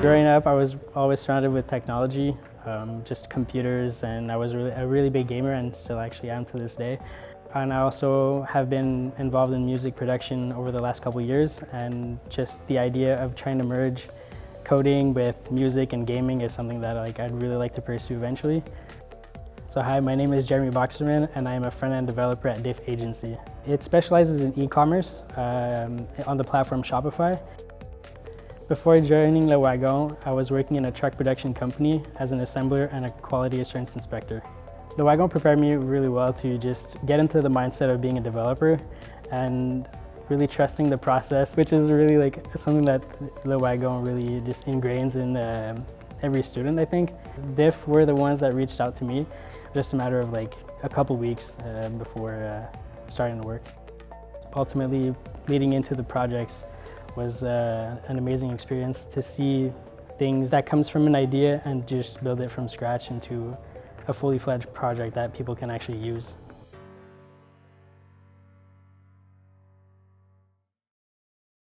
Growing up, I was always surrounded with technology, just computers, and I was a really big gamer and still actually am to this day. And I also have been involved in music production over the last couple of years, and just the idea of trying to merge coding with music and gaming is something that I'd really like to pursue eventually. So hi, my name is Jeremy Boxerman and I am a front-end developer at Diff Agency. It specializes in e-commerce on the platform Shopify. Before joining Wagon, I was working in a truck production company as an assembler and a quality assurance inspector. Wagon prepared me really well to just get into the mindset of being a developer and really trusting the process, which is really something that Wagon really just ingrains in every student, I think. Diff were the ones that reached out to me, just a matter of a couple weeks before starting to work. Ultimately, leading into the projects was an amazing experience to see things that comes from an idea and just build it from scratch into a fully fledged project that people can actually use.